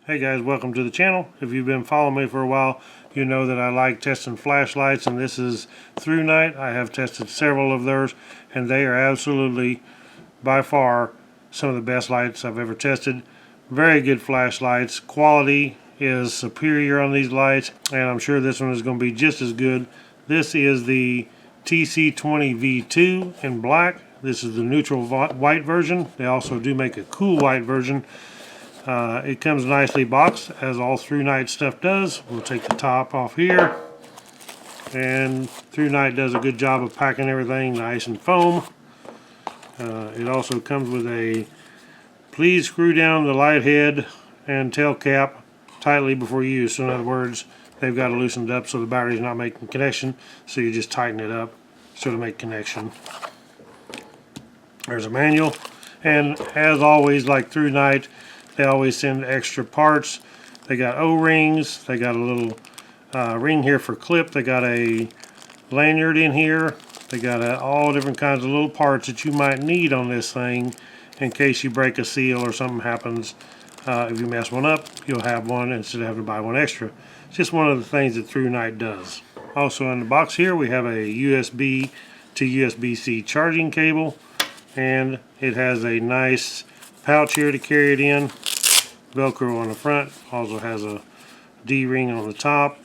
Hey guys, welcome to the channel. If you've been following me for a while, you know that I like testing flashlights, and this is ThruNite. I have tested several of theirs, and they are absolutely, by far, some of the best lights I've ever tested. Very good flashlights. Quality is superior on these lights, and I'm sure this one is going to be just as good. This is the TC20 V2 in black. This is the neutral white version. They also do make a cool white version. It comes nicely boxed, as all ThruNite stuff does. We'll take the top off here, and ThruNite does a good job of packing everything nice and foam. It also comes with a please screw down the light head and tail cap tightly before you use. So in other words, they've got it loosened up so the battery's not making connection, so you just tighten it up so to make connection. There's a manual, and as always, like ThruNite, they always send extra parts. They got O-rings. They got a little ring here for clip. They got a lanyard in here. They got all different kinds of little parts that you might need on this thing in case you break a seal or something happens. If you mess one up, you'll have one instead of having to buy one extra. It's just one of the things that ThruNite does. Also in the box here, we have a USB to USB-C charging cable, and it has a nice pouch here to carry it in. Velcro on the front, also has a D-ring on the top,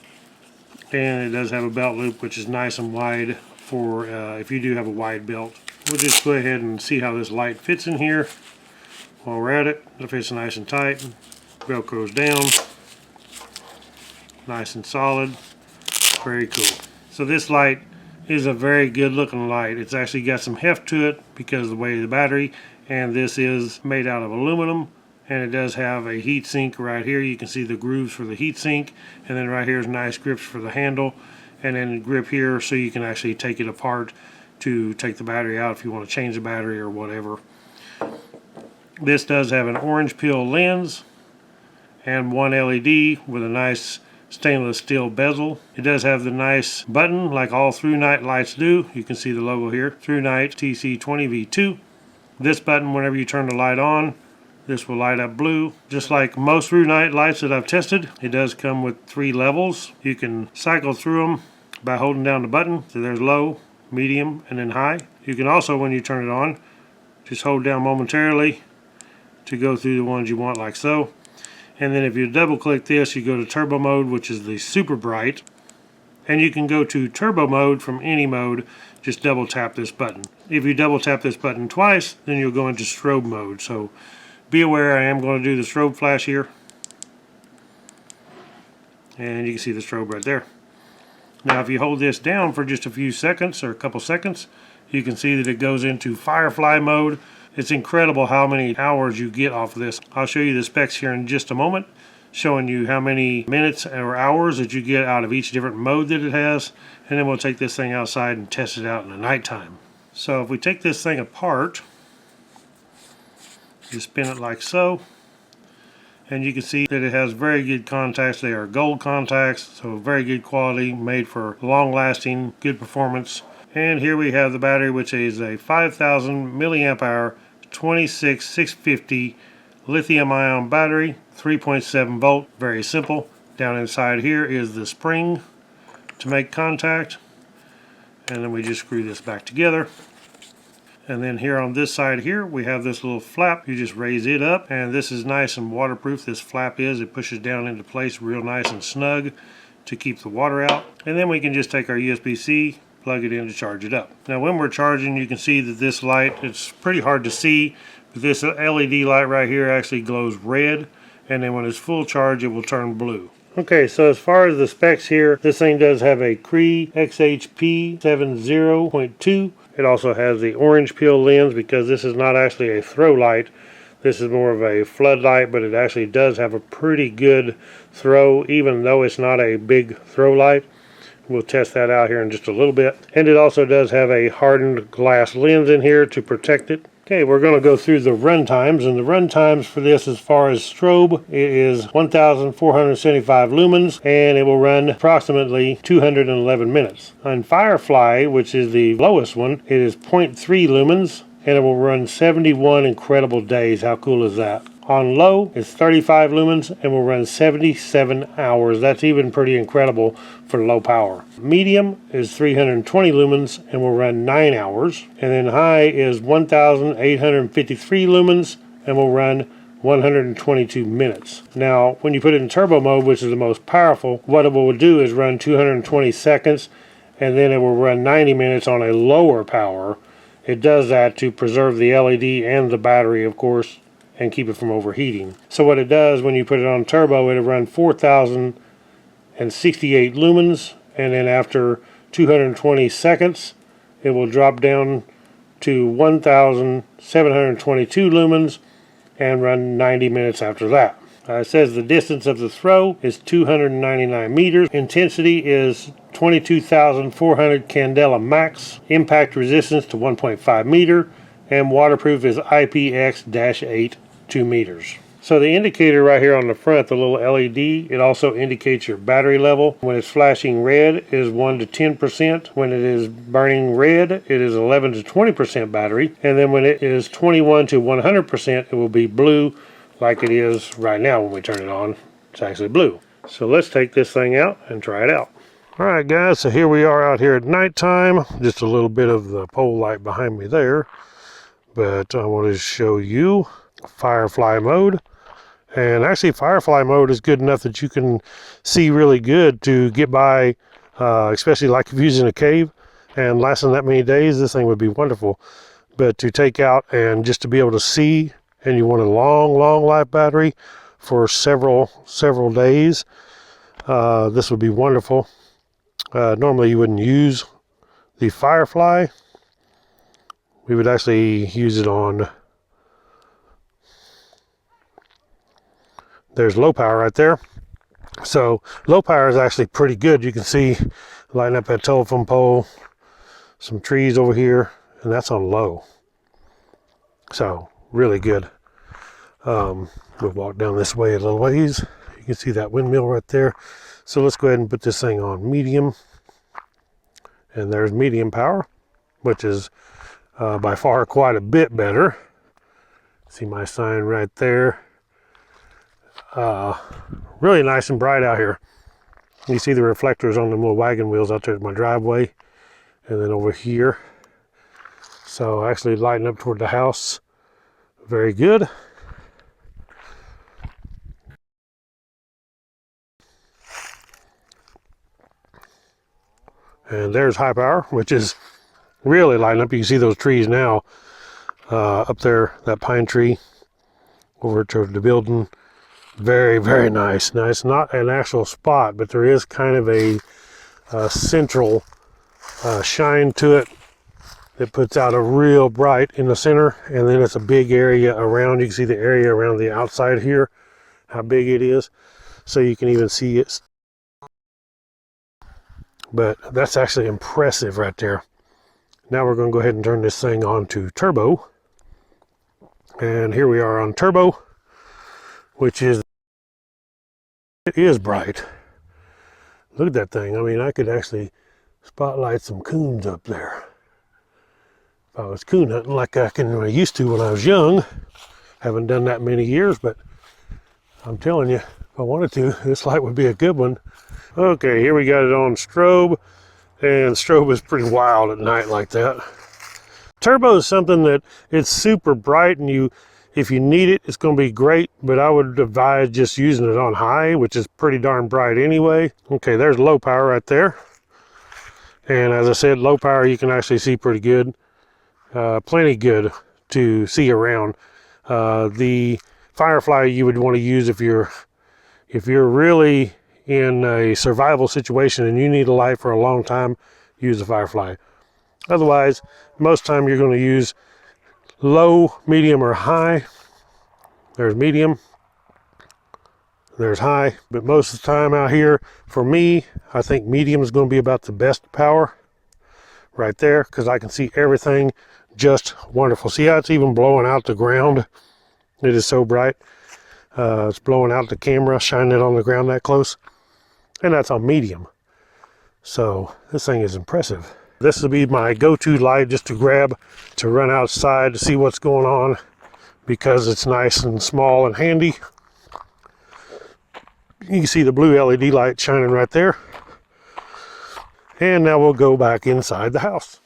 and it does have a belt loop which is nice and wide for if you do have a wide belt. We'll just go ahead and see how this light fits in here. While we're at it, it fits nice and tight. Velcro's down, nice and solid, very cool. So this light is a very good looking light. It's actually got some heft to it because of the weight of the battery, and this is made out of aluminum. And it does have a heat sink right here. You can see the grooves for the heat sink, and then right here is nice grips for the handle, and then a grip here so you can actually take it apart to take the battery out if you want to change the battery or whatever. This does have an orange peel lens and one LED with a nice stainless steel bezel. It does have the nice button like all ThruNite lights do. You can see the logo here, ThruNite TC20 V2. This button, whenever you turn the light on, this will light up blue. Just like most ThruNite lights that I've tested, it does come with 3 levels. You can cycle through them by holding down the button. So there's low, medium, and then high. You can also, when you turn it on, just hold down momentarily to go through the ones you want, like so. And then if you double click this, you go to turbo mode, which is the super bright. And you can go to turbo mode from any mode. Just double tap this button. If you double tap this button twice, then you'll go into strobe mode. So be aware, I am going to do the strobe flash here. And you can see the strobe right there. Now if you hold this down for just a few seconds or a couple seconds, you can see that it goes into firefly mode. It's incredible how many hours you get off of this. I'll show you the specs here in just a moment, showing you how many minutes or hours that you get out of each different mode that it has. And then we'll take this thing outside and test it out in the nighttime. So if we take this thing apart, you spin it like so, and you can see that it has very good contacts. They are gold contacts, so very good quality, made for long-lasting, good performance. And here we have the battery, which is a 5,000 milliamp hour 26650 lithium-ion battery, 3.7 volt. Very simple. Down inside here is the spring to make contact, and then we just screw this back together. And then here on this side here, we have this little flap. You just raise it up, and this is nice and waterproof. This flap is. It pushes down into place real nice and snug to keep the water out. And then we can just take our USB-C, plug it in to charge it up. Now when we're charging, you can see that this light, it's pretty hard to see, but this LED light right here actually glows red, and then when it's full charge, it will turn blue. Okay, so as far as the specs here, this thing does have a Cree XHP 70.2. It also has the orange peel lens because this is not actually a throw light. This is more of a floodlight, but it actually does have a pretty good throw, even though it's not a big throw light. We'll test that out here in just a little bit. And it also does have a hardened glass lens in here to protect it. Okay, we're going to go through the run times, and the run times for this, as far as strobe, it is 1,475 lumens, and it will run approximately 211 minutes. On Firefly, which is the lowest one, it is 0.3 lumens, and it will run 71 incredible days. How cool is that? On low, it's 35 lumens and will run 77 hours. That's even pretty incredible for low power. Medium is 320 lumens and will run 9 hours. And then high is 1,853 lumens and will run 122 minutes. Now, when you put it in turbo mode, which is the most powerful, what it will do is run 220 seconds, and then it will run 90 minutes on a lower power. It does that to preserve the LED and the battery, of course, and keep it from overheating. So what it does when you put it on turbo, it'll run 4,068 lumens, and then after 220 seconds, it will drop down to 1,722 lumens, and run 90 minutes after that. It says the distance of the throw is 299 meters. Intensity is 22,400 candela max. Impact resistance to 1.5 meter. And waterproof is IPX-8 2 meters. So the indicator right here on the front, the little LED, it also indicates your battery level. When it's flashing red, it is 1 to 10%. When it is burning red, it is 11 to 20% battery. And then when it is 21 to 100%, it will be blue like it is right now when we turn it on. It's actually blue. So let's take this thing out and try it out. All right, guys, so here we are out here at nighttime. Just a little bit of the pole light behind me there. But I wanted to show you Firefly mode. And actually, Firefly mode is good enough that you can see really good to get by, especially like if you're using a cave and lasting that many days, this thing would be wonderful. But to take out and just to be able to see, and you want a long life battery for several days, this would be wonderful. Normally you wouldn't use the Firefly. We would actually use it on, there's low power right there. So low power is actually pretty good. You can see lighting up that telephone pole, some trees over here, and that's on low. So really good. We'll walk down this way a little ways. You can see that windmill right there. So let's go ahead and put this thing on medium. And there's medium power, which is by far quite a bit better. See my sign right there. Really nice and bright out here. You see the reflectors on the little wagon wheels out there at my driveway, and then over here. So actually lighting up toward the house. Very good. And there's high power, which is really lighting up. You can see those trees now up there, that pine tree over to the building. Very nice. Now it's not an actual spot, but there is kind of a central shine to it that puts out a real bright in the center, and then it's a big area around. You can see the area around the outside here, how big it is, so you can even see it. But that's actually impressive right there. Now we're going to go ahead and turn this thing on to turbo, and here we are on turbo, which is, it is bright. Look at that thing. I mean, I could actually spotlight some coons up there. If I was coon hunting like I used to when I was young. Haven't done that many years, but I'm telling you, if I wanted to, this light would be a good one. Okay, here we got it on strobe, and strobe is pretty wild at night like that. Turbo is something that it's super bright, and if you need it, it's going to be great, but I would advise just using it on high, which is pretty darn bright anyway. Okay, there's low power right there. And as I said, low power you can actually see pretty good. Plenty good to see around. The Firefly you would want to use if you're really in a survival situation and you need a light for a long time, use the Firefly. Otherwise, most time you're going to use low, medium, or high. There's medium, there's high, but most of the time out here, for me, I think medium is going to be about the best power right there, because I can see everything just wonderful. See how it's even blowing out the ground? It is so bright. It's blowing out the camera, shining it on the ground that close, and that's on medium. So this thing is impressive. This will be my go-to light just to grab to run outside to see what's going on because it's nice and small and handy. You can see the blue LED light shining right there. And now we'll go back inside the house.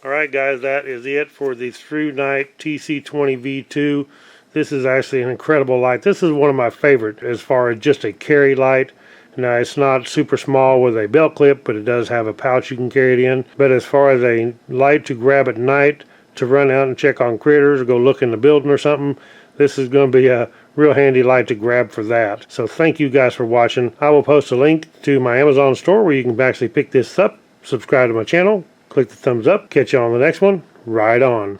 Alright guys, that is it for the ThruNite TC20 V2. This is actually an incredible light. This is one of my favorite as far as just a carry light. Now it's not super small with a belt clip, but it does have a pouch you can carry it in. But as far as a light to grab at night, to run out and check on critters or go look in the building or something, this is going to be a real handy light to grab for that. So thank you guys for watching. I will post a link to my Amazon store where you can actually pick this up. Subscribe to my channel, click the thumbs up. Catch you on the next one. Ride on.